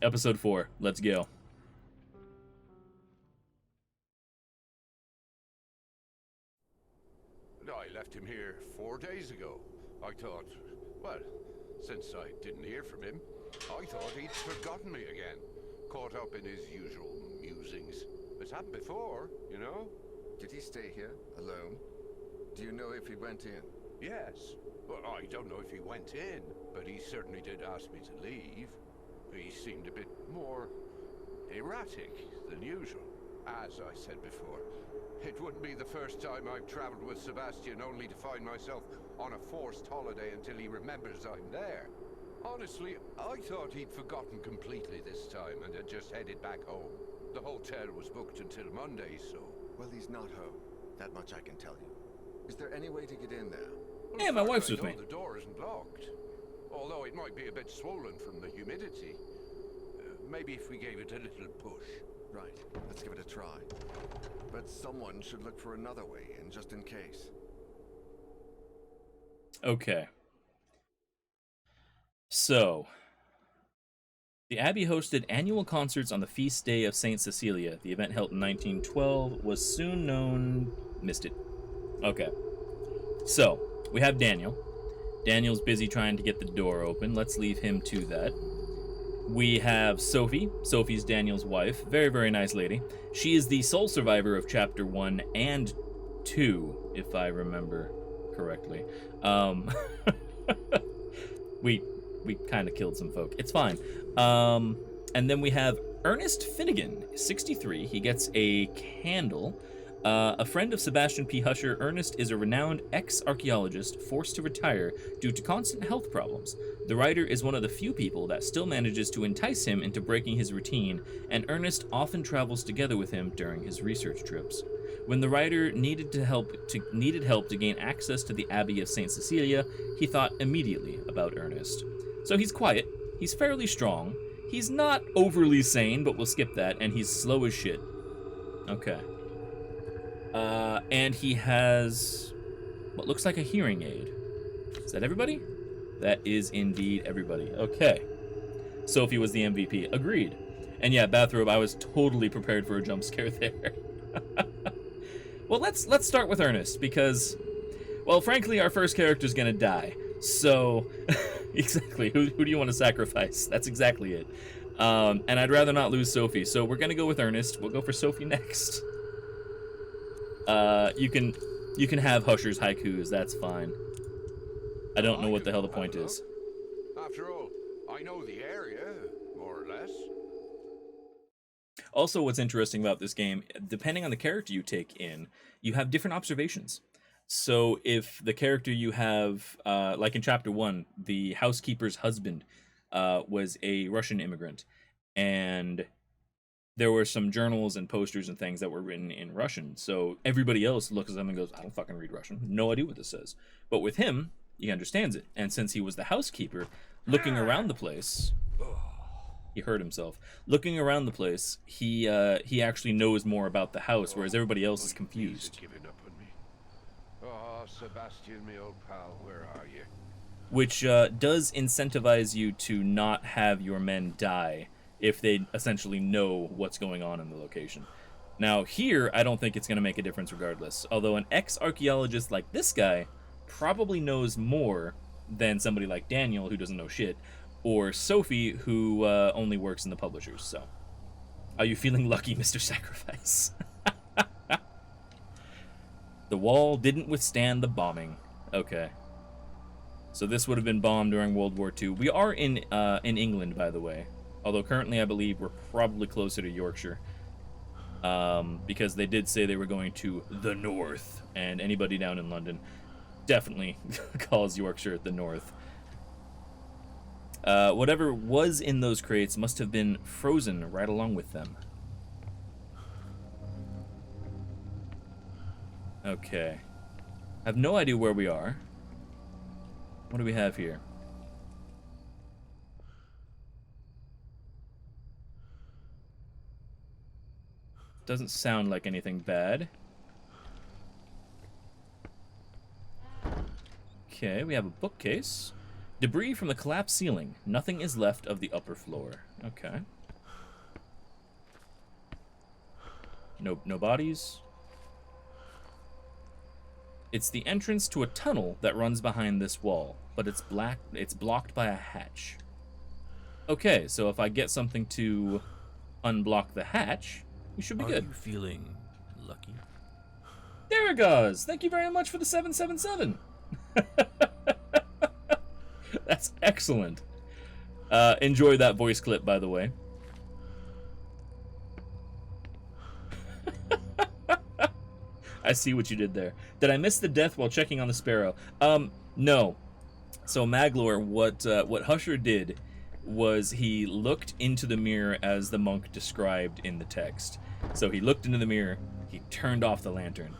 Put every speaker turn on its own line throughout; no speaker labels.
Episode 4. Let's go.
I left him here 4 days ago. I thought, well, since I didn't hear from him, I thought he'd forgotten me again. Caught up in his usual musings. It's happened before, you know?
Did he stay here, alone? Do you know if he went in?
Yes. Well, I don't know if he went in, but he certainly did ask me to leave. He seemed a bit more erratic than usual. As I said before, it wouldn't be the first time I've traveled with Sebastian only to find myself on a forced holiday until he remembers I'm there. Honestly, I thought he'd forgotten completely this time and had just headed back home. The hotel was booked until Monday, so...
Well, he's not home. That much I can tell you. Is there any way to get in there?
Well,
Yeah, my wife's with me.
The door isn't locked. Although it might be a bit swollen from the humidity. Maybe if we gave it a little push.
Right, let's give it a try. But someone should look for another way in, just in case.
Okay. So, the Abbey hosted annual concerts on the feast day of St. Cecilia. The event held in 1912 was soon known... Missed it. Okay. So, we have Daniel. Daniel's busy trying to get the door open. Let's leave him to that. We have Sophie. Sophie's Daniel's wife. Very, very nice lady. She is the sole survivor of Chapter 1 and 2, if I remember correctly. We kind of killed some folk. It's fine. And then we have Ernest Finnegan, 63. He gets a candle. A friend of Sebastian P. Husher, Ernest is a renowned ex-archaeologist forced to retire due to constant health problems. The writer is one of the few people that still manages to entice him into breaking his routine, and Ernest often travels together with him during his research trips. When the writer needed help to gain access to the Abbey of St. Cecilia, he thought immediately about Ernest. So he's quiet, he's fairly strong, he's not overly sane, but we'll skip that, and he's slow as shit. Okay. And he has what looks like a hearing aid. Is that everybody? That is indeed everybody. Okay. Sophie was the MVP. Agreed. And yeah, bathrobe, I was totally prepared for a jump scare there. Well, let's start with Ernest, because, well, frankly, our first character's gonna die. So, exactly, who do you want to sacrifice? That's exactly it. And I'd rather not lose Sophie, so we're gonna go with Ernest. We'll go for Sophie next. You can have Husher's haikus, that's fine. I don't know what the hell the point is.
After all, I know the area, more or less.
Also, what's interesting about this game, depending on the character you take in, you have different observations. So if the character you have, like in Chapter 1, the housekeeper's husband was a Russian immigrant, and there were some journals and posters and things that were written in Russian. So everybody else looks at them and goes, I don't fucking read Russian. No idea what this says. But with him, he understands it. And since he was the housekeeper, looking around the place, he hurt himself. Looking around the place, he actually knows more about the house, whereas everybody else is confused.
Giving up on me. Oh, Sebastian, my old pal, where are you?
Which does incentivize you to not have your men die if they essentially know what's going on in the location. Now, here, I don't think it's going to make a difference regardless, although an ex-archaeologist like this guy probably knows more than somebody like Daniel, who doesn't know shit, or Sophie, who only works in the publishers, so. Are you feeling lucky, Mr. Sacrifice? The wall didn't withstand the bombing. Okay. So this would have been bombed during World War II. We are in England, by the way. Although currently I believe we're probably closer to Yorkshire. Because they did say they were going to the north. And anybody down in London definitely calls Yorkshire the north. Whatever was in those crates must have been frozen right along with them. Okay. I have no idea where we are. What do we have here? Doesn't sound like anything bad. Okay, we have a bookcase. Debris from the collapsed ceiling. Nothing is left of the upper floor. Okay. No bodies. It's the entrance to a tunnel that runs behind this wall, but it's blocked by a hatch. Okay, so if I get something to unblock the hatch, we should be good.
Are you feeling lucky?
There it goes. Thank you very much for the 777. That's excellent. Enjoy that voice clip, by the way. I see what you did there. Did I miss the death while checking on the sparrow? No. So Maglor, what Husher did was he looked into the mirror as the monk described in the text. So he looked into the mirror, he turned off the lantern,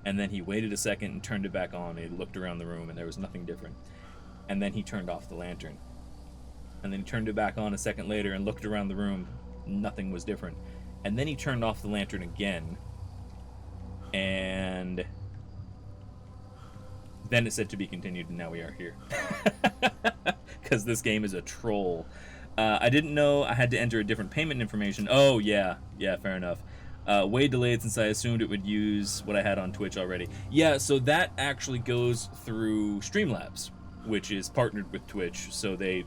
and then he waited a second and turned it back on. He looked around the room and there was nothing different. And then he turned off the lantern. And then he turned it back on a second later and looked around the room. Nothing was different. And then he turned off the lantern again. And then it said to be continued, and now we are here. Because this game is a troll. I didn't know I had to enter a different payment information. Oh, yeah, fair enough. Way delayed since I assumed it would use what I had on Twitch already. Yeah, so that actually goes through Streamlabs, which is partnered with Twitch, so they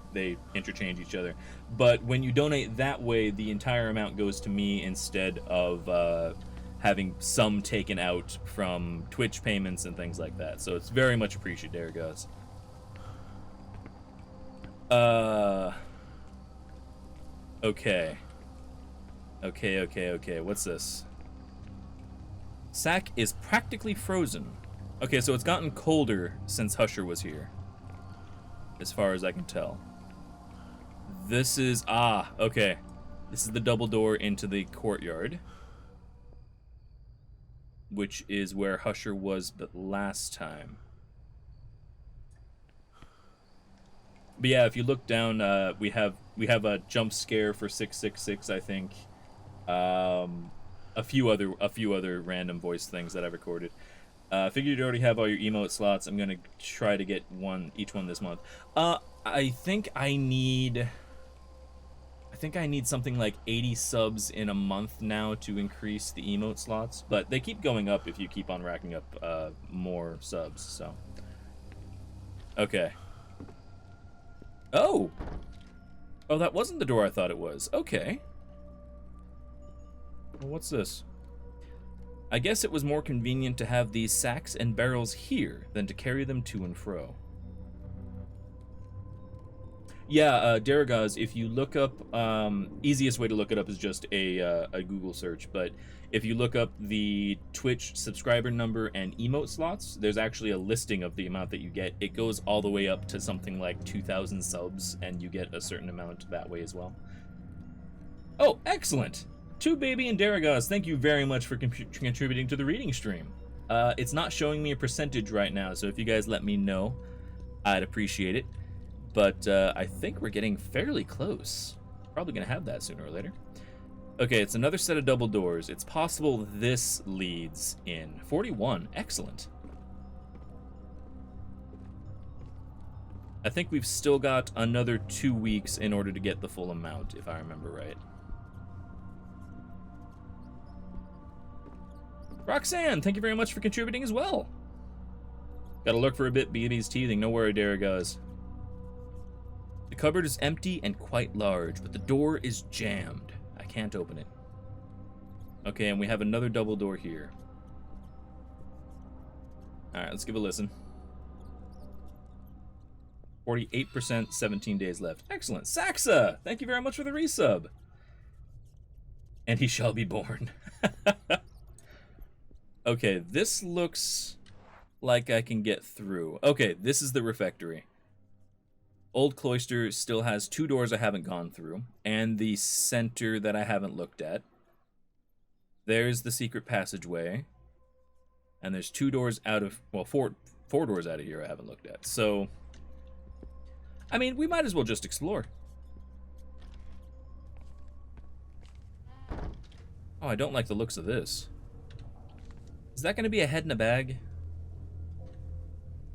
interchange each other. But when you donate that way, the entire amount goes to me instead of having some taken out from Twitch payments and things like that. So it's very much appreciated. There it goes. Okay. What's this? Sack is practically frozen. Okay, so it's gotten colder since Husher was here, as far as I can tell. This is... okay. This is the double door into the courtyard, which is where Husher was but last time. But yeah, if you look down, we have a jump scare for 666, I think. A few other random voice things that I've recorded. Figured you already have all your emote slots. I'm gonna try to get each one this month. I think I need something like 80 subs in a month now to increase the emote slots, but they keep going up if you keep on racking up more subs. So, okay. Oh, that wasn't the door I thought it was. Okay. Well, what's this? I guess it was more convenient to have these sacks and barrels here than to carry them to and fro. Yeah, Daragaz, if you look up, easiest way to look it up is just a Google search, but if you look up the Twitch subscriber number and emote slots, there's actually a listing of the amount that you get. It goes all the way up to something like 2,000 subs, and you get a certain amount that way as well. Oh, excellent! Two Baby and Daragaz, thank you very much for contributing to the reading stream. It's not showing me a percentage right now, so if you guys let me know, I'd appreciate it. But I think we're getting fairly close. Probably gonna have that sooner or later. Okay, it's another set of double doors. It's possible this leads in. 41, excellent. I think we've still got another 2 weeks in order to get the full amount, if I remember right. Roxanne, thank you very much for contributing as well. Gotta look for a bit, BB's teething. No worry, Daragaz. The cupboard is empty and quite large, but the door is jammed. I can't open it. Okay, and we have another double door here. Alright, let's give a listen. 48%, 17 days left. Excellent. Saxa! Thank you very much for the resub. And he shall be born. Okay, this looks like I can get through. Okay, this is the refectory. Old Cloister still has 2 doors I haven't gone through, and the center that I haven't looked at. There's the secret passageway, and there's 2 doors out of, well, four doors out of here I haven't looked at. So, I mean, we might as well just explore. Oh, I don't like the looks of this. Is that going to be a head in a bag?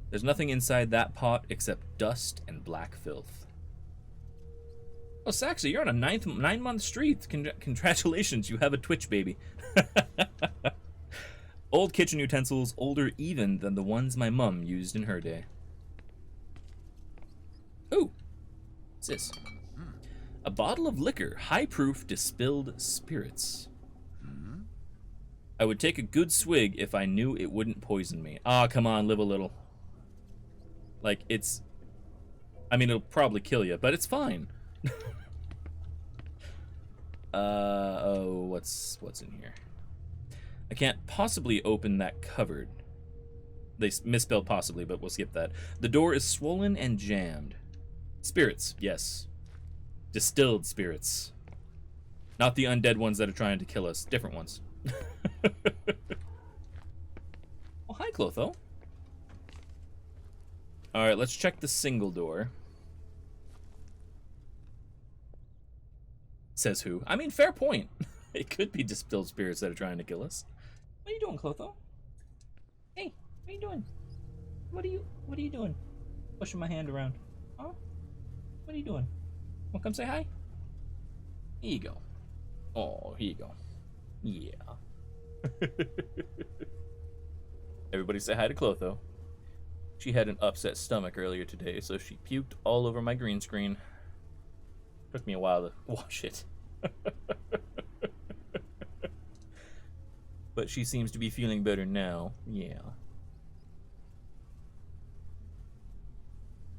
There's nothing inside that pot except dust and black filth. Oh, Saxa, you're on a 9-month streak. Congratulations, you have a Twitch baby. Old kitchen utensils, older even than the ones my mum used in her day. Ooh, what's this? A bottle of liquor, high-proof distilled spirits. I would take a good swig if I knew it wouldn't poison me. Ah, come on, live a little. Like, it's... I mean, it'll probably kill you, but it's fine. Oh, what's in here? I can't possibly open that cupboard. They misspelled possibly, but we'll skip that. The door is swollen and jammed. Spirits, yes. Distilled spirits. Not the undead ones that are trying to kill us. Different ones. Oh, hi, Clotho. Alright, let's check the single door. Says who? I mean, fair point. It could be distilled spirits that are trying to kill us. What are you doing, Clotho? Hey, what are you doing? What are you doing? Pushing my hand around. Huh? What are you doing? Wanna come say hi? Here you go. Oh, here you go. Yeah. Everybody say hi to Clotho. She had an upset stomach earlier today, so she puked all over my green screen. Took me a while to wash it. But she seems to be feeling better now. Yeah.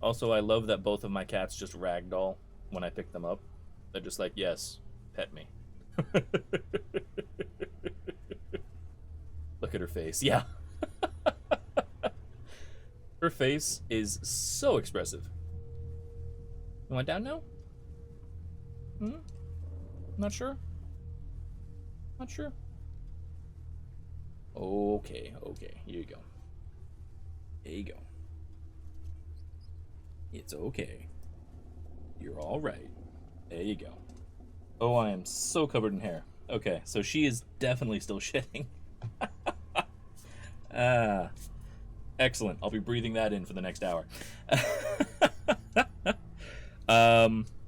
Also, I love that both of my cats just ragdoll when I pick them up. They're just like, yes, pet me. Look at her face. Yeah. Her face is so expressive. You want down now? Not sure? Not sure? Okay, here you go. There you go. It's okay. You're alright. There you go. Oh, I am so covered in hair. Okay, so she is definitely still shitting. Excellent. I'll be breathing that in for the next hour.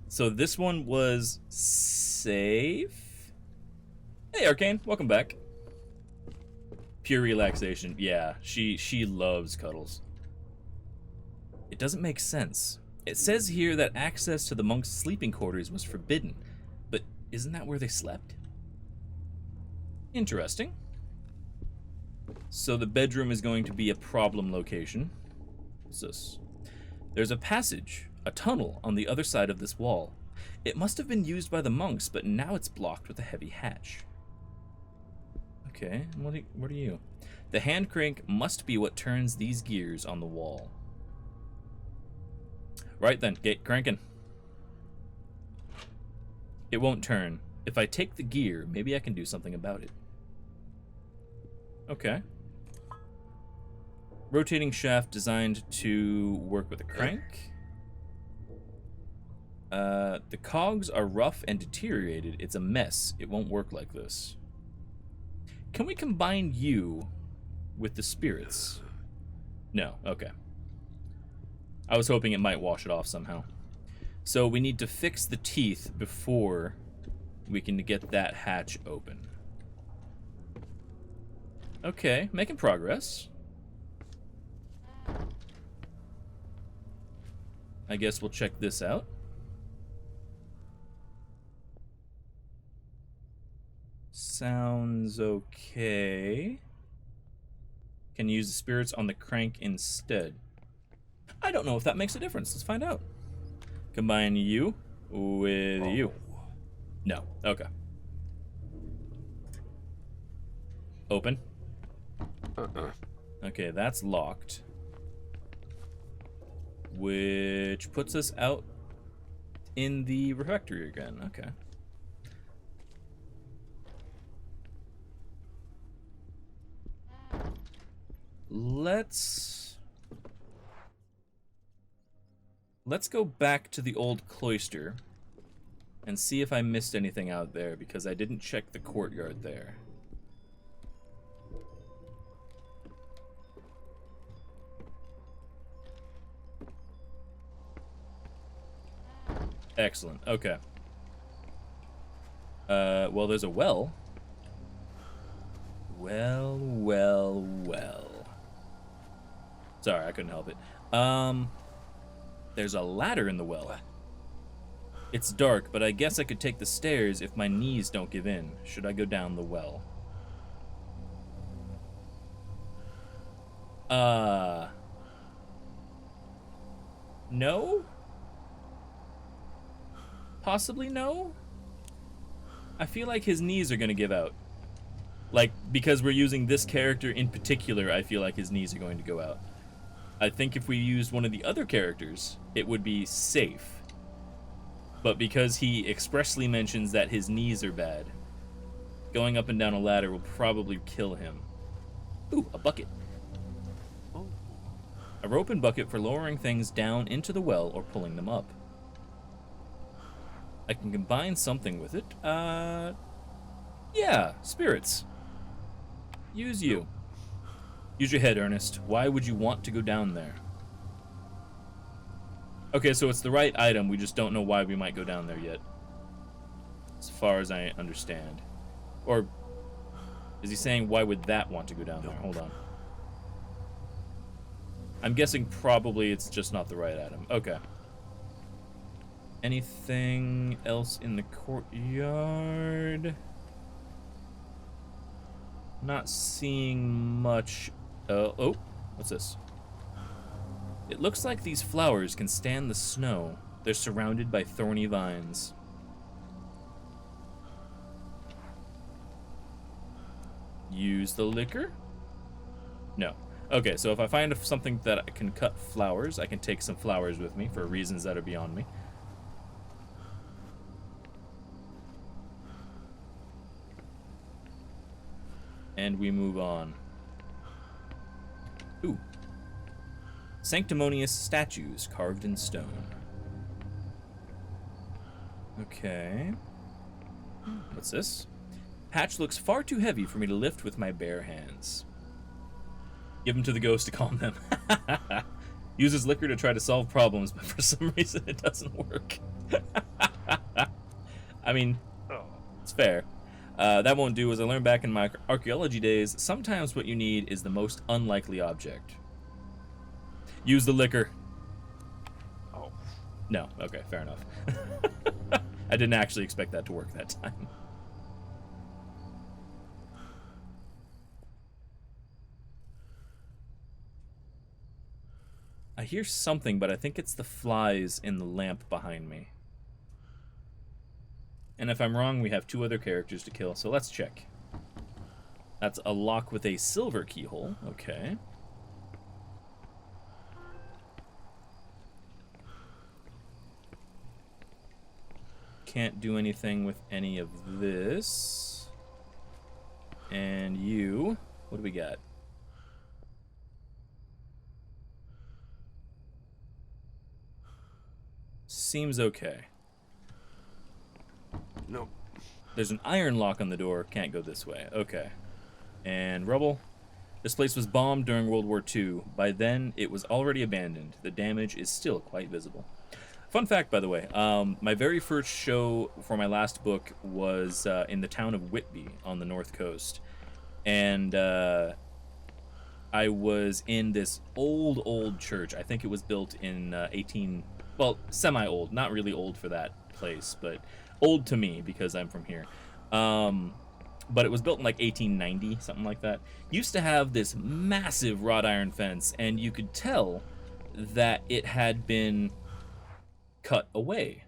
So this one was safe. Hey, Arcane, welcome back. Pure relaxation. Yeah, she loves cuddles. It doesn't make sense. It says here that access to the monks' sleeping quarters was forbidden, but isn't that where they slept? Interesting. So the bedroom is going to be a problem location. What's this? There's a passage, a tunnel on the other side of this wall. It must have been used by the monks, but now it's blocked with a heavy hatch. Okay, what are you? The hand crank must be what turns these gears on the wall. Right then, get cranking. It won't turn. If I take the gear, maybe I can do something about it. Okay. Rotating shaft designed to work with a crank. The cogs are rough and deteriorated. It's a mess. It won't work like this. Can we combine you with the spirits? No, okay. I was hoping it might wash it off somehow. So we need to fix the teeth before we can get that hatch open. Okay, making progress. I guess we'll check this out. Sounds okay. Can use the spirits on the crank instead. I don't know if that makes a difference. Let's find out. Combine you with you. No. Okay. Open. Okay, that's locked. Which puts us out in the refectory again. Okay. Let's go back to the old cloister and see if I missed anything out there, because I didn't check the courtyard there. Excellent. Okay. Well, there's a well. Well. Sorry, I couldn't help it. There's a ladder in the well. It's dark, but I guess I could take the stairs if my knees don't give in. Should I go down the well? No? Possibly no? I feel like his knees are gonna give out. Like, because we're using this character in particular, I feel like his knees are going to go out. I think if we used one of the other characters, it would be safe. But because he expressly mentions that his knees are bad, going up and down a ladder will probably kill him. Ooh, a bucket. A rope and bucket for lowering things down into the well or pulling them up. I can combine something with it. Yeah, spirits. Use you. Use your head, Ernest. Why would you want to go down there? Okay, so it's the right item, we just don't know why we might go down there yet. As far as I understand. Or is he saying why would that want to go down there? Hold on. I'm guessing probably it's just not the right item. Okay. Anything else in the courtyard? Not seeing much. Oh, what's this? It looks like these flowers can stand the snow. They're surrounded by thorny vines. Use the liquor? No. Okay, so if I find something that I can cut flowers, I can take some flowers with me for reasons that are beyond me. And we move on. Ooh. Sanctimonious statues carved in stone. Okay. What's this? Hatch looks far too heavy for me to lift with my bare hands. Give them to the ghost to calm them. Uses liquor to try to solve problems, but for some reason it doesn't work. I mean, it's fair. That won't do. As I learned back in my archaeology days, sometimes what you need is the most unlikely object. Use the liquor.
Oh.
No. Okay, fair enough. I didn't actually expect that to work that time. I hear something, but I think it's the flies in the lamp behind me. And if I'm wrong, we have two other characters to kill, so let's check. That's a lock with a silver keyhole. Okay. Can't do anything with any of this. And you, what do we got? Seems okay.
No.
There's an iron lock on the door. Can't go this way. Okay. And rubble. This place was bombed during World War II. By then, it was already abandoned. The damage is still quite visible. Fun fact, by the way, my very first show for my last book was in the town of Whitby on the North Coast. And I was in this old church. I think it was built in well, semi-old. Not really old for that place, but old to me because I'm from here. But it was built in like 1890, something like that. Used to have this massive wrought iron fence, and you could tell that it had been cut away.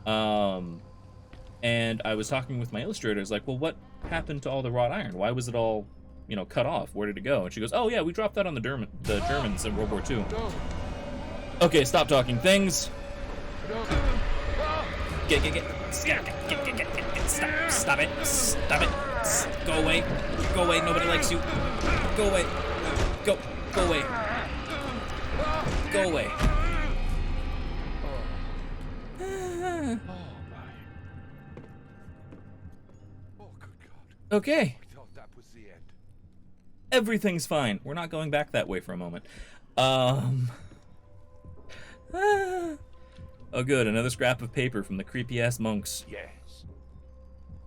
And I was talking with my illustrator. I was like, well, what happened to all the wrought iron? Why was it all, cut off? Where did it go? And she goes, oh yeah, we dropped that on the Germans in World War II.
No.
Okay, stop talking things.
No.
Get. Stop it. Go away. Nobody likes you. Go away. Go away. Go away.
Oh my. Oh good God.
Okay.
I thought that was the end.
Everything's fine. We're not going back that way for a moment. Oh, good. Another scrap of paper from the creepy-ass monks.
Yes.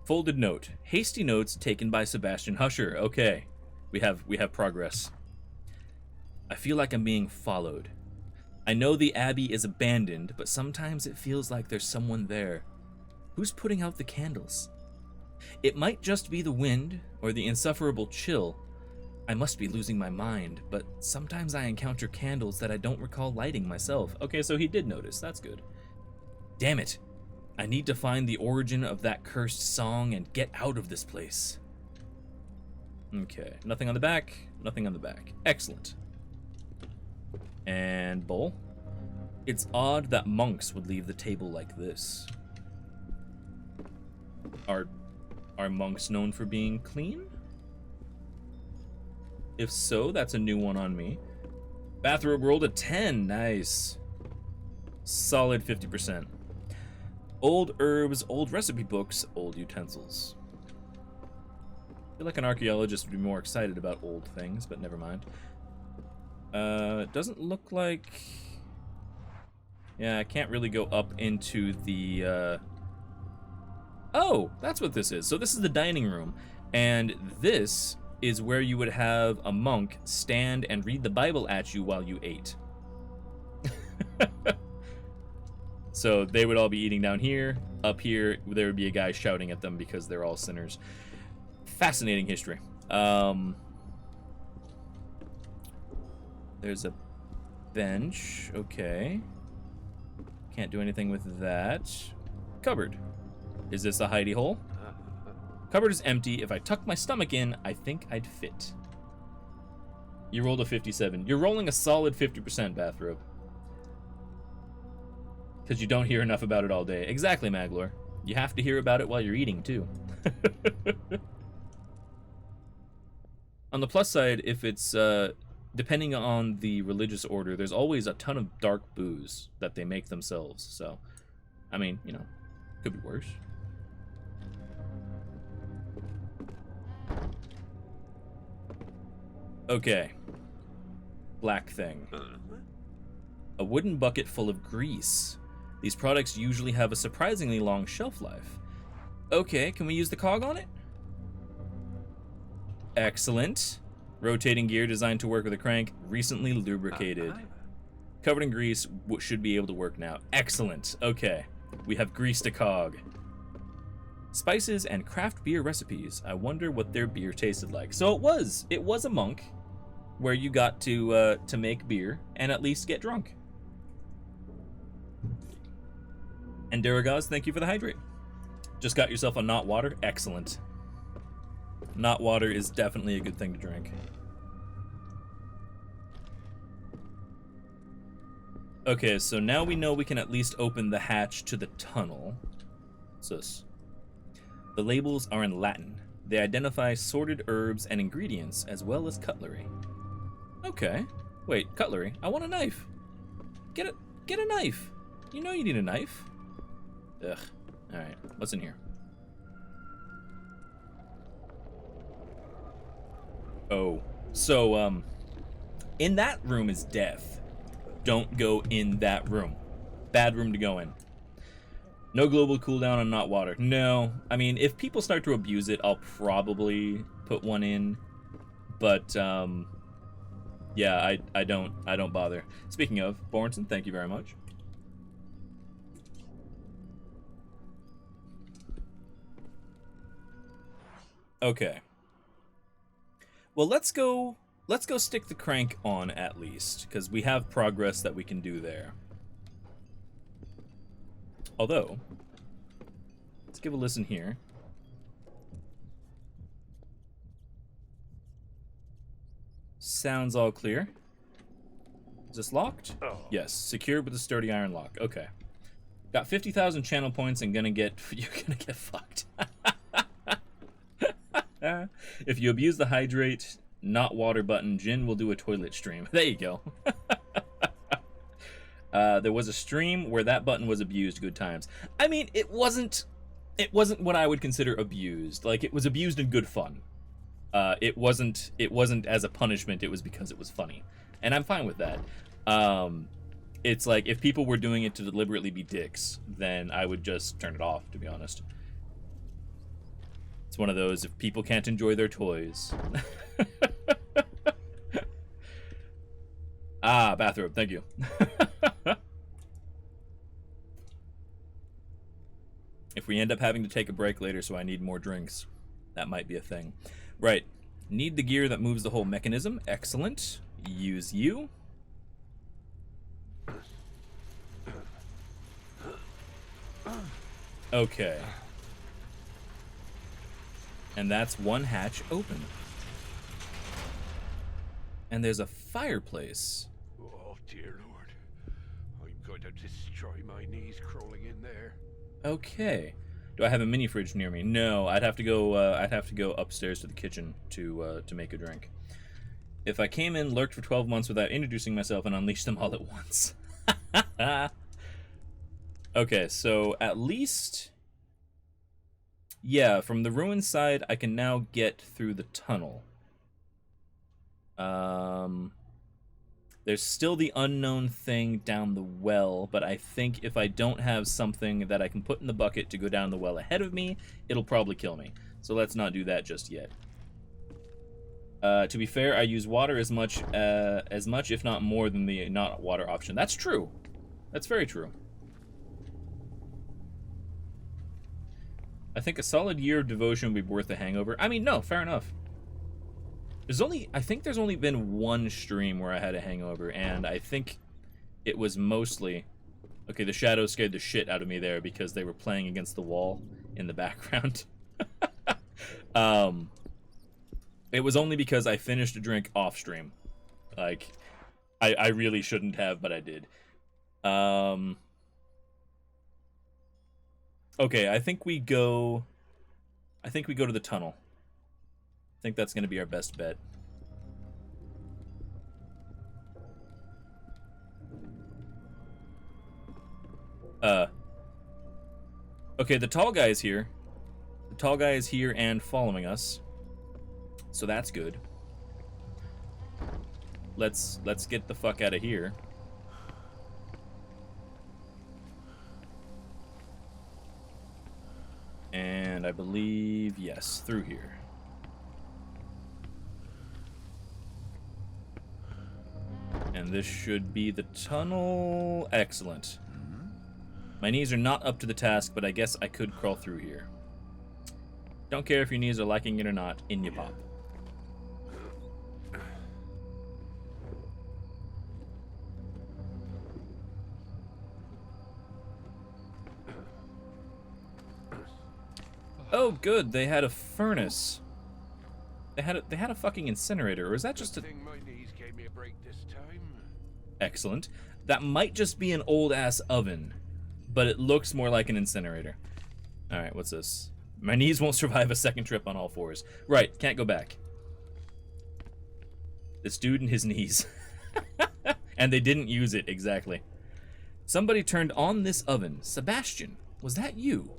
Folded note. Hasty notes taken by Sebastian Husher. Okay. We have progress. I feel like I'm being followed. I know the Abbey is abandoned, but sometimes it feels like there's someone there. Who's putting out the candles? It might just be the wind or the insufferable chill. I must be losing my mind, but sometimes I encounter candles that I don't recall lighting myself. Okay, so he did notice. That's good. Damn it. I need to find the origin of that cursed song and get out of this place. Okay, nothing on the back, nothing on the back. Excellent. And bowl. It's odd that monks would leave the table like this. Are monks known for being clean? If so, that's a new one on me. Bathrobe rolled a 10. Nice. Solid 50%. Old herbs, old recipe books, old utensils. I feel like an archaeologist would be more excited about old things, but never mind. It doesn't look like... Yeah, I can't really go up into the... Oh, that's what this is. So this is the dining room, and this is where you would have a monk stand and read the Bible at you while you ate. So they would all be eating down here. Up here, there would be a guy shouting at them because they're all sinners. Fascinating history. There's a bench. Okay. Can't do anything with that. Cupboard. Is this a hidey hole? Cupboard is empty. If I tuck my stomach in, I think I'd fit. You rolled a 57. You're rolling a solid 50%, Bathrobe. Because you don't hear enough about it all day. Exactly, Maglor. You have to hear about it while you're eating, too. On the plus side, if it's, depending on the religious order, there's always a ton of dark booze that they make themselves. So, I mean, you know, could be worse. Okay. Black thing. A wooden bucket full of grease. These products usually have a surprisingly long shelf life. Okay, can we use the cog on it? Excellent. Rotating gear designed to work with a crank, recently lubricated. Covered in grease, should be able to work now. Excellent. Okay, we have greased a cog. Spices and craft beer recipes. I wonder what their beer tasted like. So it was a monk where you got to make beer and at least get drunk. And Duragaz, thank you for the hydrate. Just got yourself a not water. Excellent. Not water is definitely a good thing to drink. Okay, so now we know we can at least open the hatch to the tunnel. What's this? The labels are in Latin. They identify sorted herbs and ingredients as well as cutlery. Okay. Wait, cutlery? I want a knife. Get a knife. You know you need a knife. Ugh. Alright, what's in here? Oh. So, in that room is death. Don't go in that room. Bad room to go in. No global cooldown on not water. No. I mean, if people start to abuse it, I'll probably put one in. But, yeah, I don't bother. Speaking of, Bornson, thank you very much. Okay. Well, let's go stick the crank on at least, because we have progress that we can do there. Although, let's give a listen here. Sounds all clear. Is this locked? Oh. Yes, secured with a sturdy iron lock. Okay. Got 50,000 channel points and you're gonna get fucked. If you abuse the hydrate, not water button, Jinn will do a toilet stream. There you go. There was a stream where that button was abused. Good times. I mean, it wasn't what I would consider abused. Like, it was abused in good fun. It wasn't as a punishment. It was because it was funny, and I'm fine with that. It's like, if people were doing it to deliberately be dicks, then I would just turn it off, to be honest. It's one of those, if people can't enjoy their toys. Ah, bathrobe, thank you. If we end up having to take a break later so I need more drinks, that might be a thing. Right. Need the gear that moves the whole mechanism. Excellent. Use you. Okay. And that's one hatch open. And there's a fireplace.
Oh, dear Lord. I'm going to destroy my knees crawling in there.
Okay. Do I have a mini fridge near me? No, I'd have to go upstairs to the kitchen to make a drink. If I came in, lurked for 12 months without introducing myself, and unleashed them all at once. Okay, so at least... Yeah, from the ruin side, I can now get through the tunnel. There's still the unknown thing down the well, but I think if I don't have something that I can put in the bucket to go down the well ahead of me, it'll probably kill me. So let's not do that just yet. To be fair, I use water as much, if not more, than the not water option. That's true. That's very true. I think a solid year of devotion would be worth the hangover. I mean, no, fair enough. I think there's only been one stream where I had a hangover, and I think it was mostly... Okay, the shadows scared the shit out of me there because they were playing against the wall in the background. It was only because I finished a drink off stream. Like, I really shouldn't have, but I did. Okay, I think we go to the tunnel. I think that's going to be our best bet. Okay, the tall guy is here. The tall guy is here and following us. So that's good. Let's get the fuck out of here. And I believe, yes, through here. And this should be the tunnel. Excellent. My knees are not up to the task, but I guess I could crawl through here. Don't care if your knees are liking it or not. In you pop. Oh, good. They had a furnace. They had a fucking incinerator, or is that just a...
Good thing my knees gave me a break this time.
Excellent. That might just be an old-ass oven, but it looks more like an incinerator. Alright, what's this? My knees won't survive a second trip on all fours. Right, can't go back. This dude and his knees. And they didn't use it, exactly. Somebody turned on this oven. Sebastian, was that you?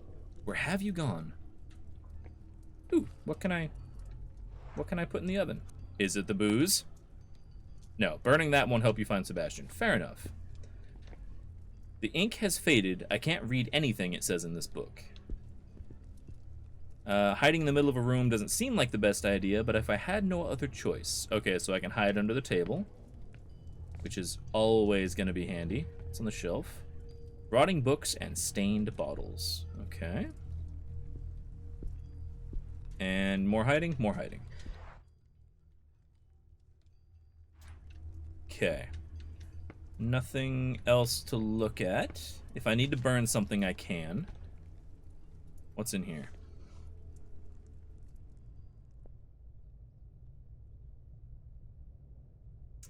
Where have you gone? Ooh, what can I put in the oven? Is it the booze? No, burning that won't help you find Sebastian. Fair enough. The ink has faded. I can't read anything it says in this book. Hiding in the middle of a room doesn't seem like the best idea, but if I had no other choice... Okay, so I can hide under the table, which is always going to be handy. It's on the shelf. Rotting books and stained bottles. Okay. And more hiding? More hiding. Okay. Nothing else to look at. If I need to burn something, I can. What's in here?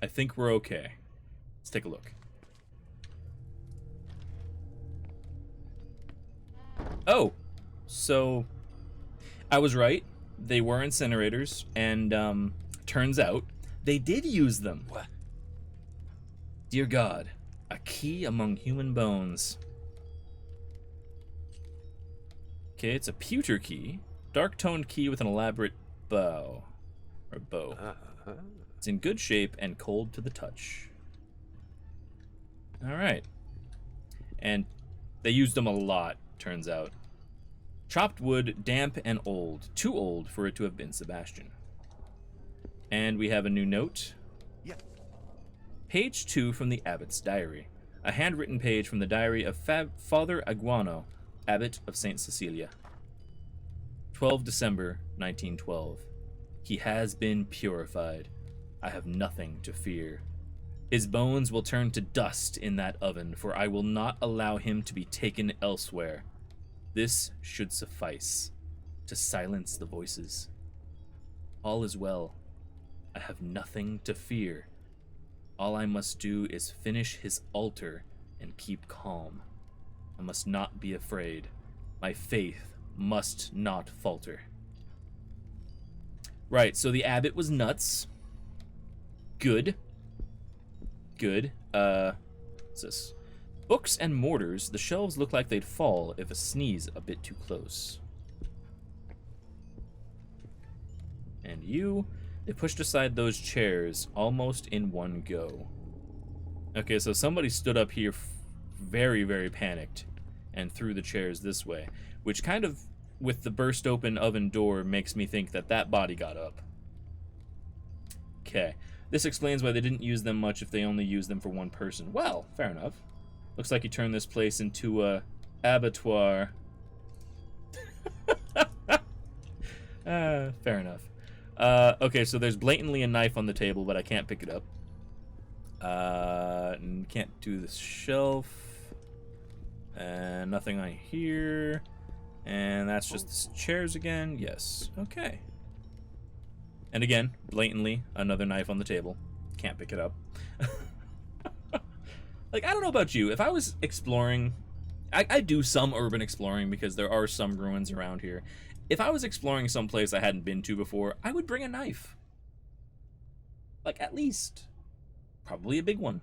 I think we're okay. Let's take a look. Oh, so I was right. They were incinerators, and turns out they did use them.
What?
Dear God, a key among human bones. Okay, it's a pewter key. Dark-toned key with an elaborate bow. Or bow. It's in good shape and cold to the touch. All right. And they used them a lot, turns out. Chopped wood, damp and old. Too old for it to have been Sebastian. And we have a new note.
Yeah.
Page 2 from the Abbot's diary. A handwritten page from the diary of Father Aguano, Abbot of St. Cecilia. 12 December 1912. He has been purified. I have nothing to fear. His bones will turn to dust in that oven, for I will not allow him to be taken elsewhere. This should suffice to silence the voices. All is well. I have nothing to fear. All I must do is finish his altar and keep calm. I must not be afraid. My faith must not falter. Right, so the abbot was nuts. Good. Good. What's this? Books and mortars. The shelves look like they'd fall if a sneeze a bit too close. And you... They pushed aside those chairs almost in one go. Okay, so somebody stood up here very, very panicked and threw the chairs this way, which kind of, with the burst open oven door, makes me think that that body got up. Okay, this explains why they didn't use them much if they only used them for one person. Well, fair enough. Looks like you turned this place into a abattoir. Fair enough. Okay, so there's blatantly a knife on the table, but I can't pick it up. Can't do the shelf. And nothing on here. And that's just the chairs again. Yes. Okay. And again, blatantly, another knife on the table. Can't pick it up. Like, I don't know about you. If I was exploring... I do some urban exploring because there are some ruins around here. If I was exploring some place I hadn't been to before, I would bring a knife. Like, at least. Probably a big one.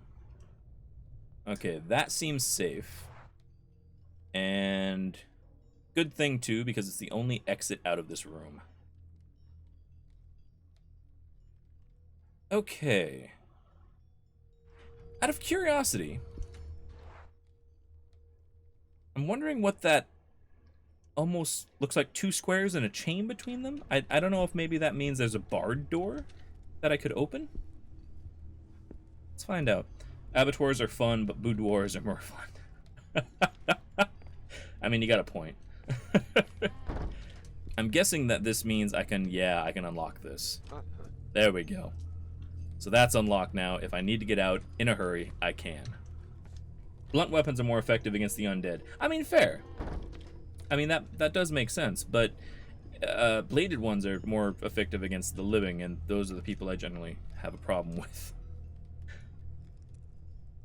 Okay, that seems safe. And good thing, too, because it's the only exit out of this room. Okay. Out of curiosity, I'm wondering what that almost looks like two squares and a chain between them. I don't know if maybe that means there's a barred door that I could open. Let's find out. Abattoirs are fun, but boudoirs are more fun. I mean, you got a point. I'm guessing that this means I can unlock this. There we go. So that's unlocked now. If I need to get out in a hurry, I can. Blunt weapons are more effective against the undead. I mean, fair. I mean, that does make sense, but bladed ones are more effective against the living, and those are the people I generally have a problem with.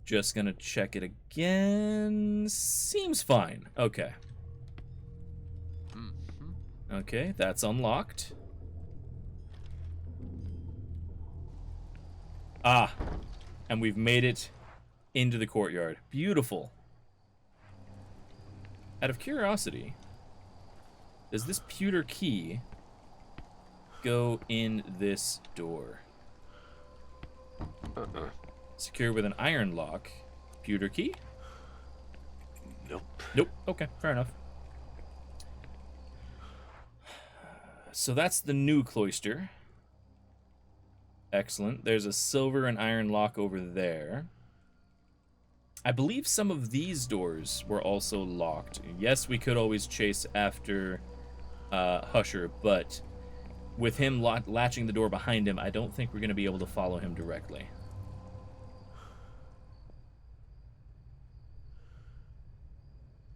Just gonna check it again. Seems fine. Okay. Okay, that's unlocked. Ah, and we've made it into the courtyard. Beautiful. Out of curiosity, does this pewter key go in this door? Secure with an iron lock. Pewter key?
Nope.
Nope. Okay, fair enough. So that's the new cloister. Excellent. There's a silver and iron lock over there. I believe some of these doors were also locked. Yes, we could always chase after Husher, but with him latching the door behind him, I don't think we're going to be able to follow him directly.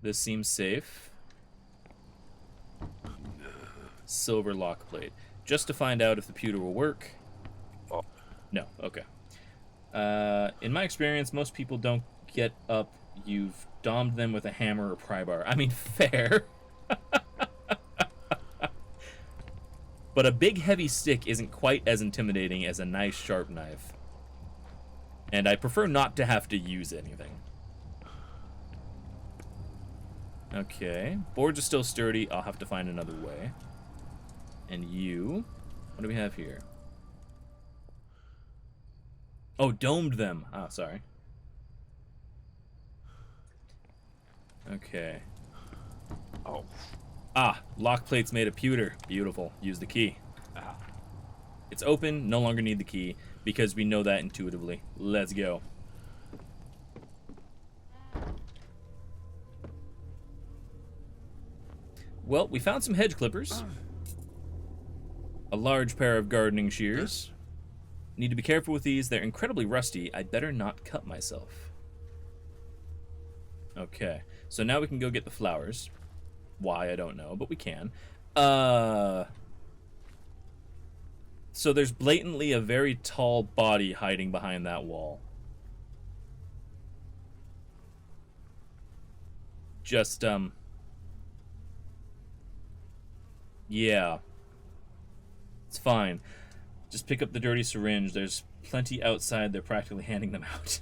This seems safe. Silver lock plate. Just to find out if the pewter will work.
Oh.
No, okay. In my experience, most people don't get up. You've domed them with a hammer or pry bar. I mean, fair. But a big heavy stick isn't quite as intimidating as a nice sharp knife. And I prefer not to have to use anything. Okay. Boards are still sturdy. I'll have to find another way. And you... What do we have here? Oh, domed them. Ah, sorry. Okay.
Oh.
Ah, lock plate's made of pewter. Beautiful. Use the key.
Ah.
It's open. No longer need the key because we know that intuitively. Let's go. Well, we found some hedge clippers. A large pair of gardening shears. Need to be careful with these. They're incredibly rusty. I'd better not cut myself. Okay. So now we can go get the flowers. Why, I don't know, but we can. So there's blatantly a very tall body hiding behind that wall. Just, yeah. It's fine. Just pick up the dirty syringe. There's plenty outside. They're practically handing them out.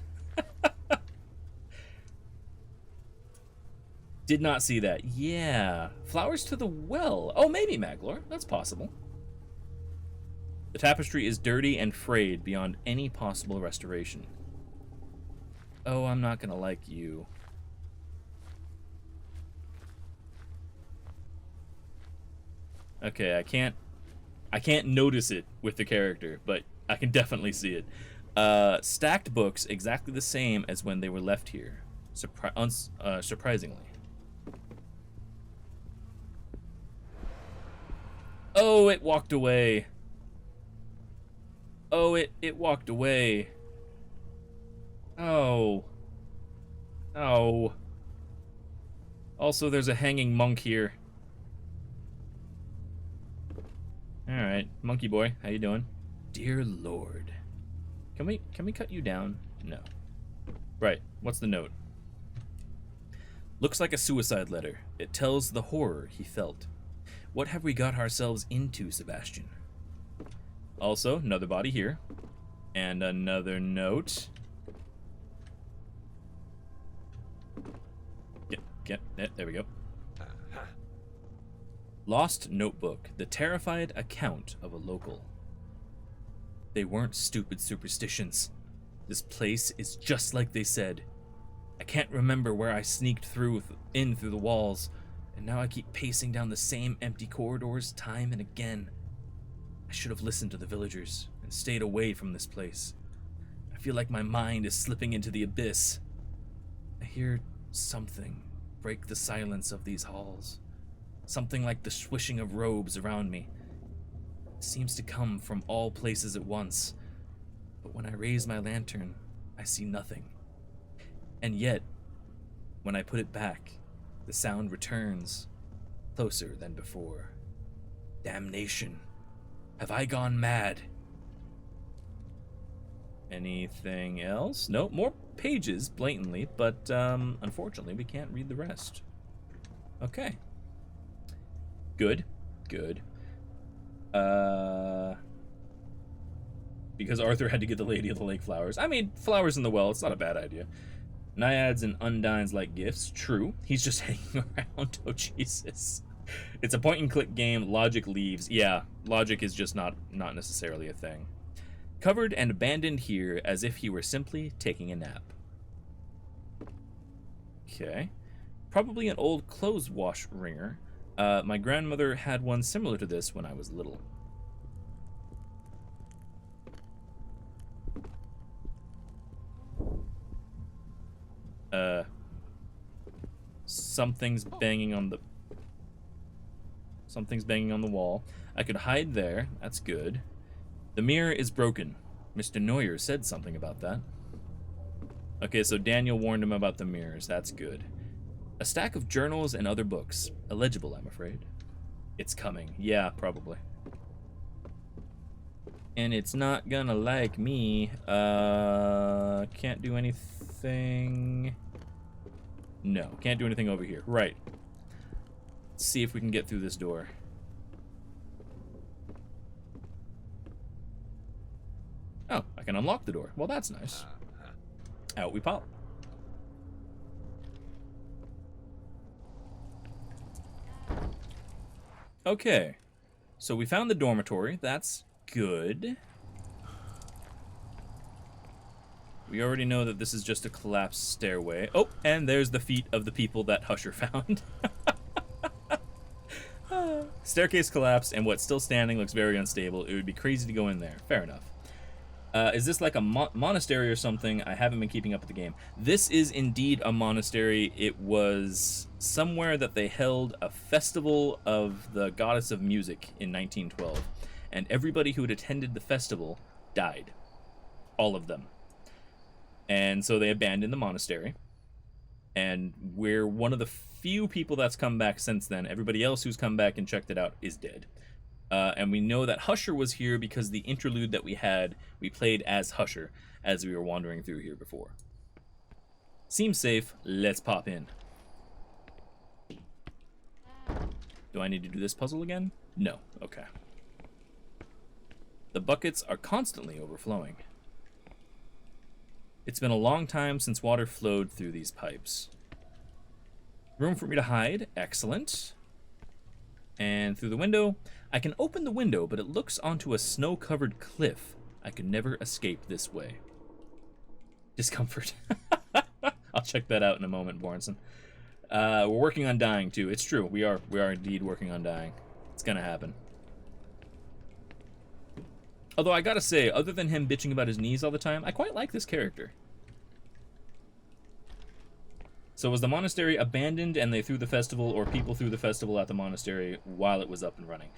Did not see that. Yeah. Flowers to the well. Oh, maybe, Maglor. That's possible. The tapestry is dirty and frayed beyond any possible restoration. Oh, I'm not gonna like you. Okay, I can't notice it with the character, but I can definitely see it. Stacked books exactly the same as when they were left here. Surprisingly. Oh, it walked away. Oh, it walked away. Oh. Oh. Also, there's a hanging monk here. Alright, monkey boy, how you doing? Dear Lord. Can we cut you down? No. Right, what's the note? Looks like a suicide letter. It tells the horror he felt. What have we got ourselves into, Sebastian? Also, another body here. And another note. There we go. Lost notebook. The terrified account of a local. They weren't stupid superstitions. This place is just like they said. I can't remember where I sneaked in through the walls, and now I keep pacing down the same empty corridors time and again. I should have listened to the villagers and stayed away from this place. I feel like my mind is slipping into the abyss. I hear something break the silence of these halls. Something like the swishing of robes around me. It seems to come from all places at once. But when I raise my lantern, I see nothing. And yet, when I put it back, the sound returns, closer than before. Damnation. Have I gone mad? Anything else? Nope, more pages, blatantly, but unfortunately we can't read the rest. Okay. Good. Good. Because Arthur had to get the Lady of the Lake flowers. I mean, flowers in the well, it's not a bad idea. Naiads and undines like gifts. True. He's just hanging around. Oh, Jesus. It's a point-and-click game. Logic leaves. Yeah, logic is just not necessarily a thing. Covered and abandoned here as if he were simply taking a nap. Okay. Probably an old clothes wash wringer. My grandmother had one similar to this when I was little. Something's banging on the wall. I could hide there. That's good. The mirror is broken. Mr. Neuer said something about that. Okay, so Daniel warned him about the mirrors. That's good. A stack of journals and other books. Illegible, I'm afraid. It's coming. Yeah, probably. And it's not gonna like me. Can't do anything. No, can't do anything over here. Right. Let's see if we can get through this door. Oh, I can unlock the door. Well, that's nice. Out we pop. Okay. So we found the dormitory. That's good. We already know that this is just a collapsed stairway. Oh, and there's the feet of the people that Husher found. Staircase collapsed, and what's still standing looks very unstable. It would be crazy to go in there. Fair enough. Is this like a monastery or something? I haven't been keeping up with the game. This is indeed a monastery. It was somewhere that they held a festival of the goddess of music in 1912. And everybody who had attended the festival died. All of them. And so they abandoned the monastery. And we're one of the few people that's come back since then. Everybody else who's come back and checked it out is dead. And we know that Husher was here because the interlude that we had, we played as Husher as we were wandering through here before. Seems safe. Let's pop in. Do I need to do this puzzle again? No. Okay. The buckets are constantly overflowing. It's been a long time since water flowed through these pipes. Room for me to hide. Excellent. And through the window. I can open the window, but it looks onto a snow-covered cliff. I could never escape this way. Discomfort. I'll check that out in a moment, Bornson. We're working on dying, too. It's true. We are indeed working on dying. It's gonna happen. Although I gotta say, other than him bitching about his knees all the time, I quite like this character. So was the monastery abandoned and they threw the festival, or people threw the festival at the monastery while it was up and running?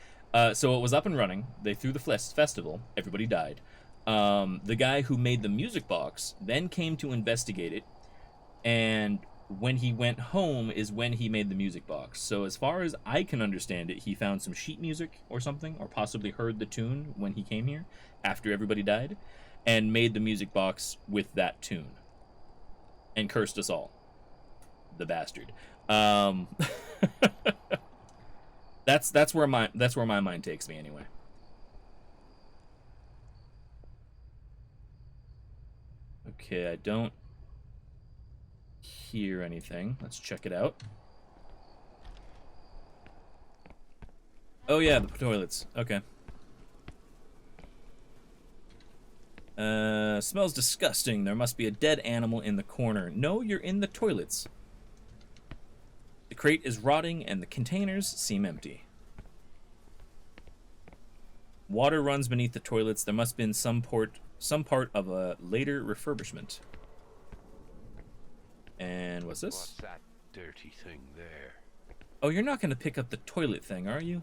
So it was up and running. They threw the festival. Everybody died. The guy who made the music box then came to investigate it, and when he went home is when he made the music box. So as far as I can understand it, he found some sheet music or something, or possibly heard the tune when he came here after everybody died, and made the music box with that tune, and cursed us all. The bastard. That's where my mind takes me anyway. Okay, I don't hear anything. Let's check it out. Oh yeah, the toilets. Okay. Smells disgusting. There must be a dead animal in the corner. No, you're in the toilets. The crate is rotting and the containers seem empty. Water runs beneath the toilets. There must have been some part of a later refurbishment. And what's this?
What's that dirty thing there?
Oh, you're not going to pick up the toilet thing, are you?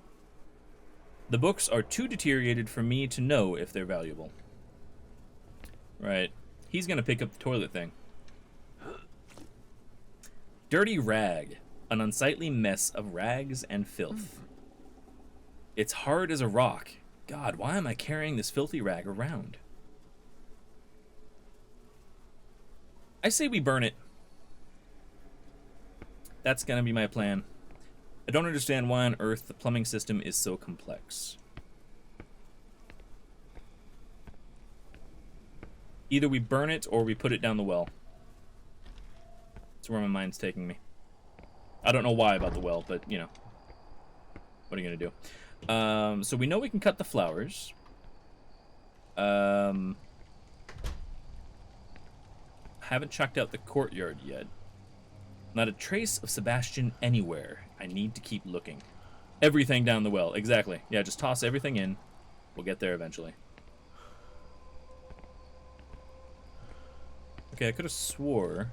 The books are too deteriorated for me to know if they're valuable. Right. He's going to pick up the toilet thing. Dirty rag. An unsightly mess of rags and filth. It's hard as a rock. God, why am I carrying this filthy rag around? I say we burn it. That's gonna be my plan. I don't understand why on earth the plumbing system is so complex. Either we burn it or we put it down the well. That's where my mind's taking me. I don't know why about the well, but, you know. What are you going to do? So we know we can cut the flowers. Haven't checked out the courtyard yet. Not a trace of Sebastian anywhere. I need to keep looking. Everything down the well. Exactly. Yeah, just toss everything in. We'll get there eventually. Okay, I could have swore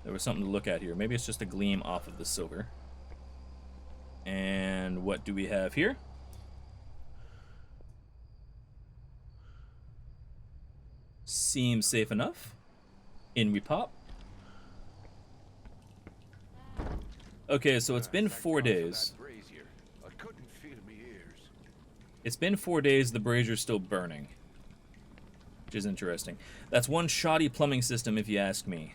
there was something to look at here. Maybe it's just a gleam off of the silver. And what do we have here? Seems safe enough. In we pop. Okay, so it's been 4 days.
I couldn't feel my ears.
It's been 4 days, the brazier's still burning. Which is interesting. That's one shoddy plumbing system if you ask me.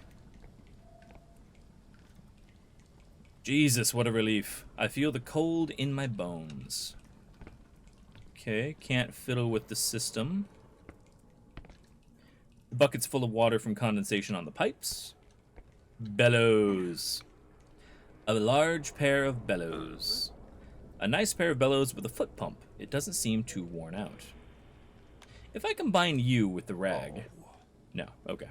Jesus, what a relief. I feel the cold in my bones. Okay, can't fiddle with the system. The bucket's full of water from condensation on the pipes. Bellows. A large pair of bellows. A nice pair of bellows with a foot pump. It doesn't seem too worn out. If I combine you with the rag... No, okay.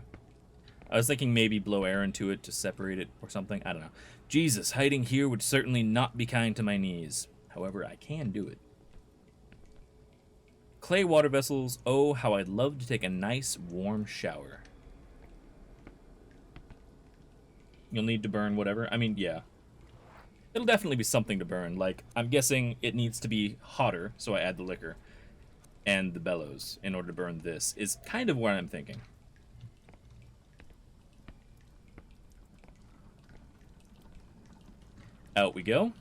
I was thinking maybe blow air into it to separate it or something. I don't know. Jesus, hiding here would certainly not be kind to my knees. However, I can do it. Clay water vessels. Oh, how I'd love to take a nice warm shower. You'll need to burn whatever. I mean, yeah. It'll definitely be something to burn. Like, I'm guessing it needs to be hotter, so I add the liquor and the bellows in order to burn this, is kind of what I'm thinking. Out we go.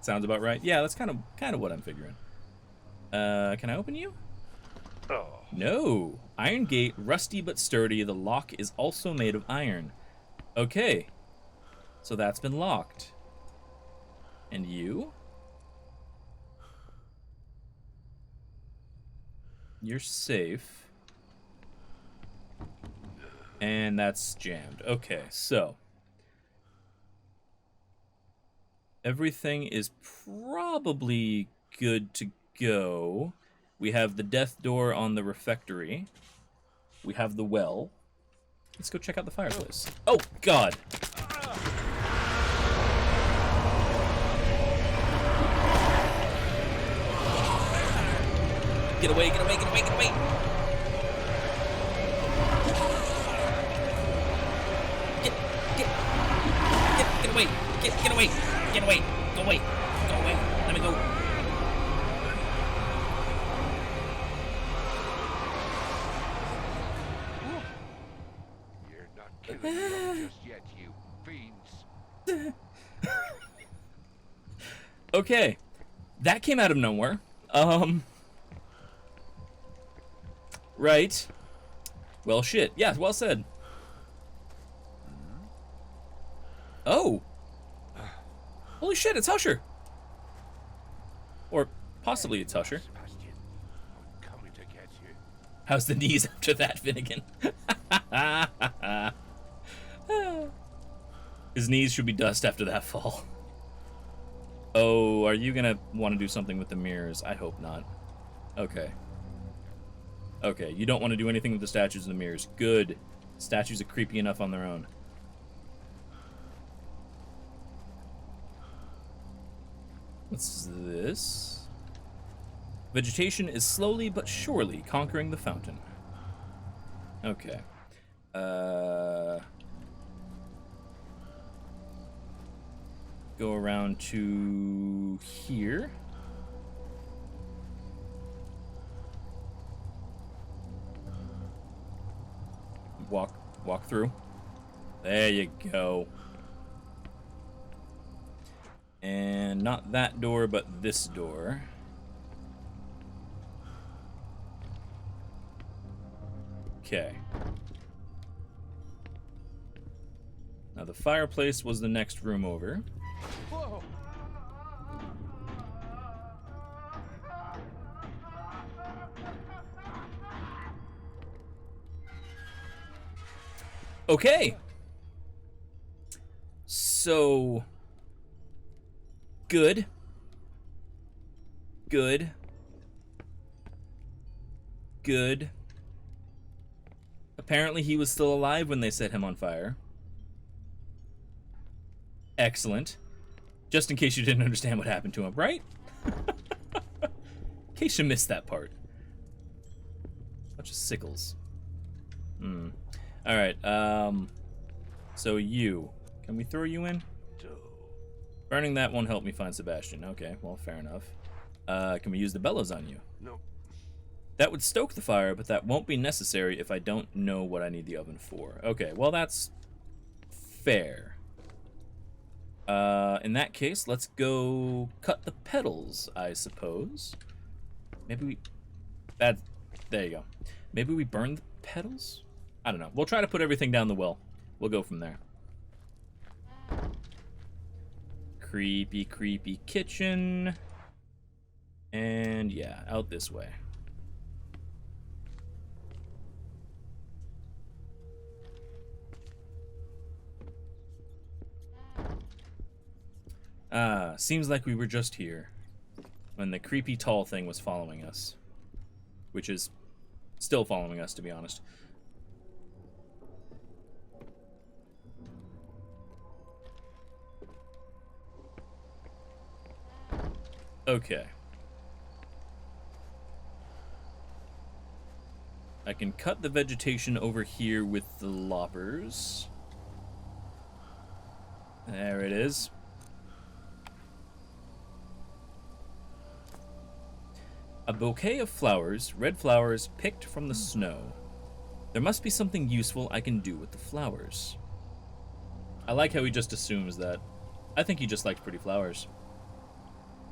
Sounds about right. Yeah, that's kind of what I'm figuring. Can I open you?
Oh.
No. Iron gate, rusty but sturdy. The lock is also made of iron. Okay. So that's been locked. And you? You're safe. And that's jammed. Okay, so everything is probably good to go. We have the death door on the refectory. We have the well. Let's go check out the fireplace. Oh, God. Get away, get away, get away, get away. Get away. Get away. Get away. Go away. Go away. Let me go.
You're not killing me just yet, you fiends.
Okay. That came out of nowhere. Right. Well, shit. Yeah, well said. Oh. Holy shit, it's Husher. Or possibly it's Husher.
Sebastian, I'm coming to get you.
How's the knees after that, Finnegan? His knees should be dust after that fall. Oh, are you gonna want to do something with the mirrors? I hope not. Okay. Okay, you don't want to do anything with the statues and the mirrors. Good. Statues are creepy enough on their own. What's this? Vegetation is slowly but surely conquering the fountain. Okay. Go around to here. Walk through. There you go. And not that door, but this door. Okay. Now the fireplace was the next room over.
Whoa!
Okay. So good. Good. Good. Apparently he was still alive when they set him on fire. Excellent. Just in case you didn't understand what happened to him, right? In case you missed that part. Bunch of sickles. Alright, so you. Can we throw you in? Burning that won't help me find Sebastian. Okay, well, fair enough. Can we use the bellows on you?
No.
That would stoke the fire, but that won't be necessary if I don't know what I need the oven for. Okay, well, that's fair. In that case, let's go cut the petals, I suppose. Maybe we... there you go. Maybe we burn the petals? I don't know. We'll try to put everything down the well. We'll go from there. Creepy, creepy kitchen. And yeah, out this way. Seems like we were just here. when the creepy tall thing was following us. Which is still following us, to be honest. Okay. I can cut the vegetation over here with the loppers. There it is. A bouquet of flowers, red flowers picked from the snow. There must be something useful I can do with the flowers. I like how he just assumes that. I think he just likes pretty flowers.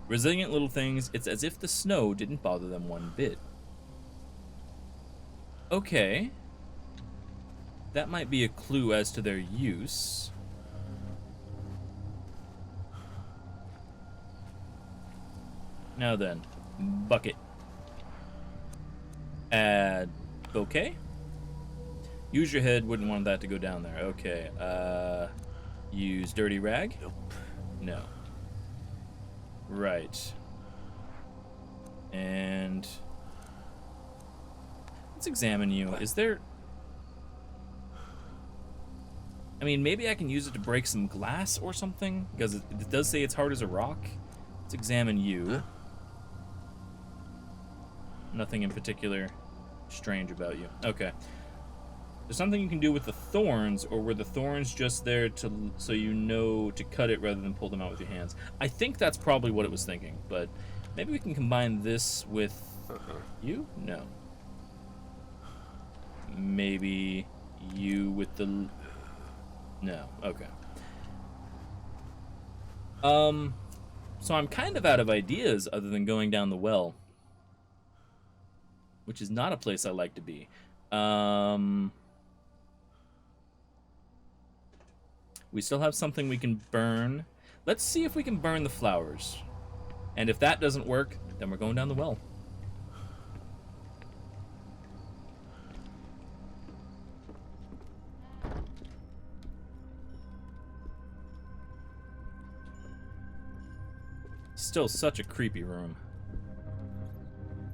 Resilient little things, it's as if the snow didn't bother them one bit. Okay. That might be a clue as to their use. Now then, bucket. Add bouquet. Use your head, wouldn't want that to go down there. Okay, use dirty rag?
Nope.
No. Right. And let's examine you. Is there... I mean, maybe I can use it to break some glass or something, because it does say it's hard as a rock. Let's examine you. Nothing in particular strange about you. Okay. There's something you can do with the thorns, or were the thorns just there to so you know to cut it rather than pull them out with your hands? I think that's probably what it was thinking, but maybe we can combine this with you? No. Maybe you with the... No. Okay. So I'm kind of out of ideas other than going down the well, which is not a place I like to be. We still have something we can burn. Let's see if we can burn the flowers. And if that doesn't work, then we're going down the well. Still such a creepy room.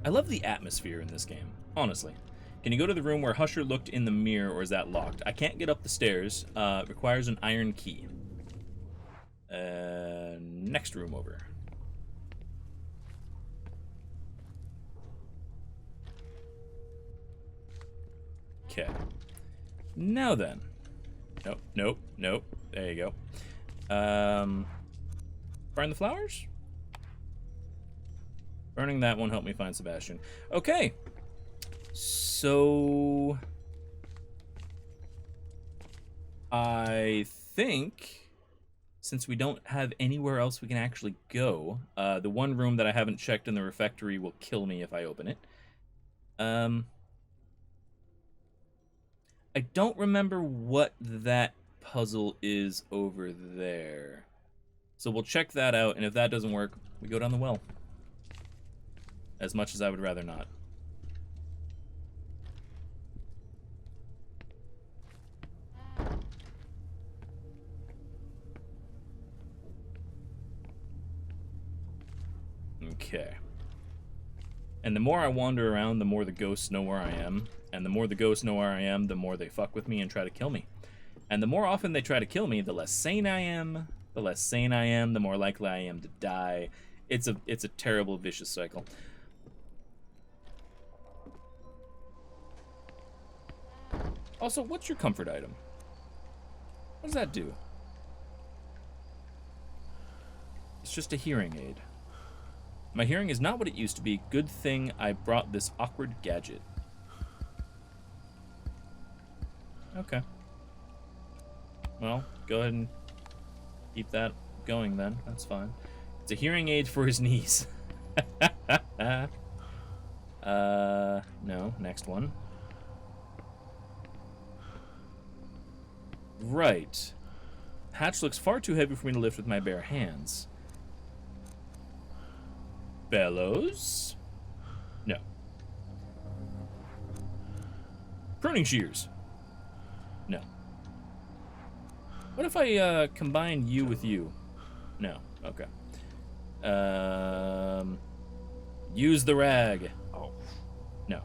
I love the atmosphere in this game, honestly. Can you go to the room where Husher looked in the mirror, or is that locked? I can't get up the stairs. It requires an iron key. Next room over. Okay. Now then. Nope, nope, nope. There you go. Burn the flowers? Burning that won't help me find Sebastian. Okay. So I think since we don't have anywhere else we can actually go, the one room that I haven't checked in the refectory will kill me if I open it. I don't remember what that puzzle is over there. So we'll check that out, and if that doesn't work, we go down the well. As much as I would rather not. Okay. And the more I wander around, the more the ghosts know where I am. And the more the ghosts know where I am, the more they fuck with me and try to kill me. And the more often they try to kill me, the less sane I am. The less sane I am, the more likely I am to die. It's a terrible, vicious cycle. Also, what's your comfort item? What does that do? It's just a hearing aid. My hearing is not what it used to be. Good thing I brought this awkward gadget. Okay. Well, go ahead and keep that going then. That's fine. It's a hearing aid for his knees. No. Next one. Right. Hatch looks far too heavy for me to lift with my bare hands. Bellows? No. Pruning shears? No. What if I combine you with you? No. Okay. Use the rag.
Oh,
No.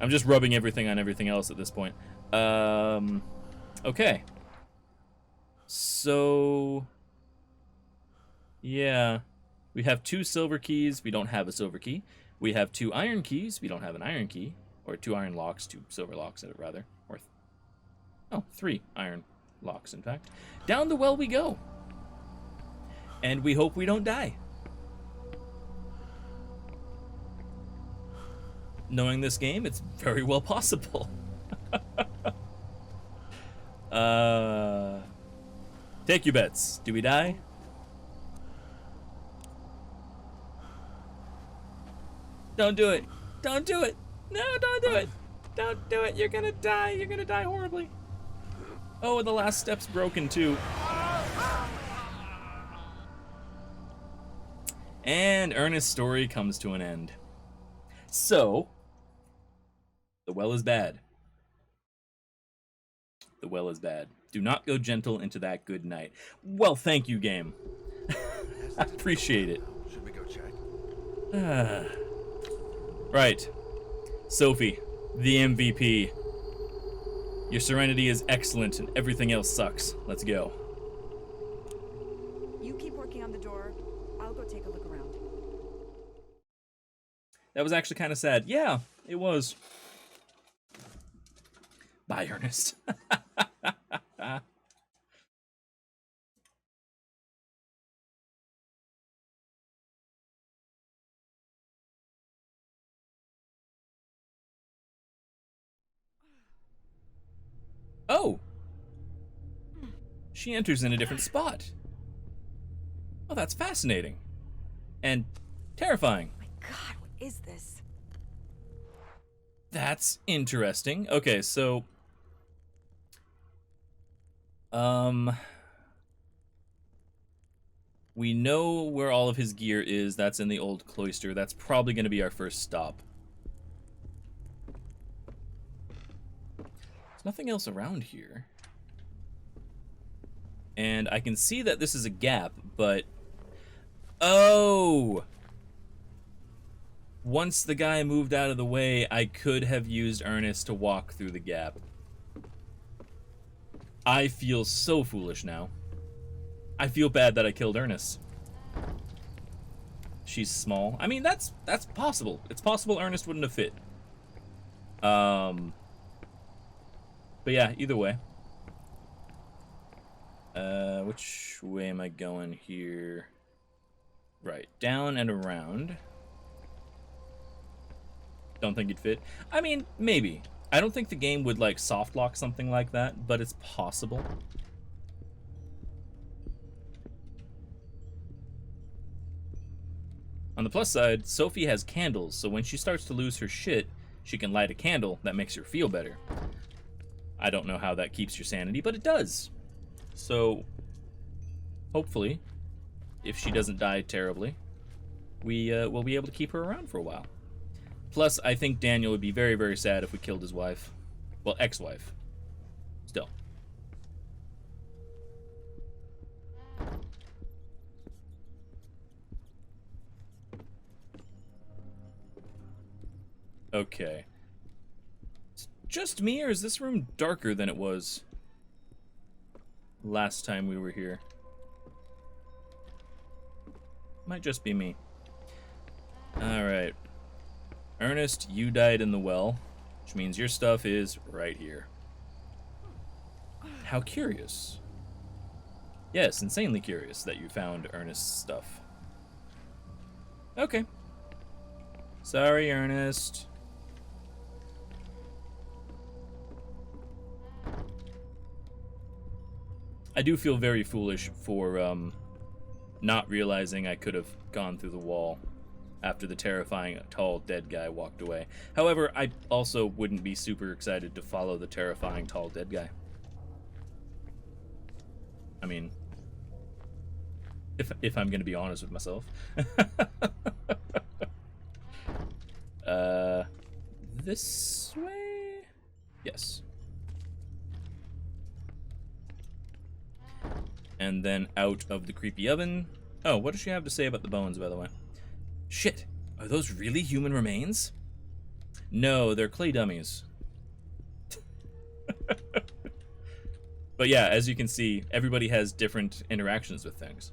I'm just rubbing everything on everything else at this point. Okay. So, yeah. We have 2 silver keys. We don't have a silver key. We have 2 iron keys. We don't have an iron key. Or 2 iron locks, 2 silver locks, rather. Or, 3 iron locks, in fact. Down the well we go. And we hope we don't die. Knowing this game, it's very well possible. Take your bets. Do we die? Don't do it. Don't do it. No, don't do it. Don't do it. You're gonna die. You're gonna die horribly. Oh, and the last step's broken too. And Ernest's story comes to an end. So, the well is bad. The well is bad. Do not go gentle into that good night. Well, thank you, game. I appreciate it.
Should we go check?
Right. Sophie, the MVP. Your serenity is excellent and everything else sucks. Let's go.
You keep working on the door. I'll go take a look around.
That was actually kind of sad. Yeah, it was. Bye, Ernest. Oh! She enters in a different spot. Oh, that's fascinating. And terrifying.
My God, what is this?
That's interesting. Okay, so... we know where all of his gear is. That's in the old cloister. That's probably going to be our first stop. There's nothing else around here. And I can see that this is a gap, but... Oh! Once the guy moved out of the way, I could have used Ernest to walk through the gap. I feel so foolish now. I feel bad that I killed Ernest. She's small. I mean, that's possible. It's possible Ernest wouldn't have fit. But yeah, either way. Which way am I going here? Right, down and around. Don't think you'd fit. I mean, maybe. I don't think the game would, like, soft lock something like that, but it's possible. On the plus side, Sophie has candles, so when she starts to lose her shit, she can light a candle that makes her feel better. I don't know how that keeps your sanity, but it does. So, hopefully, if she doesn't die terribly, we will be able to keep her around for a while. Plus, I think Daniel would be very, very sad if we killed his wife. Well, ex-wife. Still. Okay. It's just me, or is this room darker than it was last time we were here? Might just be me. Alright. Ernest, you died in the well, which means your stuff is right here. How curious. Yes, insanely curious that you found Ernest's stuff. Okay. Sorry, Ernest. I do feel very foolish for not realizing I could have gone through the wall after the terrifying tall dead guy walked away. However, I also wouldn't be super excited to follow the terrifying tall dead guy. I mean, if I'm gonna be honest with myself. This way? Yes. And then out of the creepy oven. Oh, what does she have to say about the bones, by the way? Shit, are those really human remains? No, they're clay dummies. But yeah, as you can see, everybody has different interactions with things.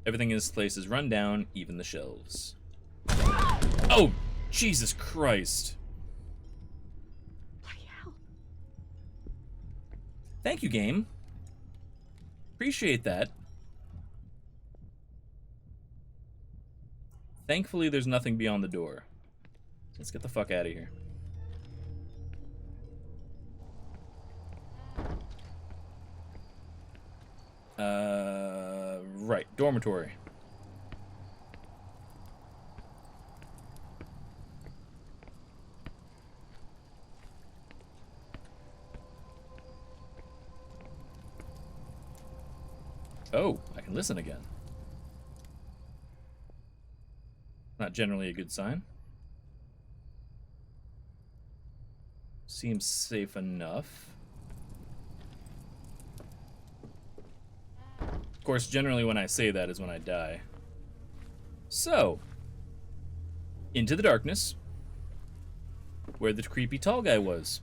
Everything in this place is run down, even the shelves. Oh, Jesus Christ.
Bloody hell.
Thank you, game. Appreciate that. Thankfully, there's nothing beyond the door. Let's get the fuck out of here. Right, dormitory. Oh, I can listen again. Not generally a good sign. Seems safe enough. Of course, generally when I say that is when I die. So, into the darkness, where the creepy tall guy was.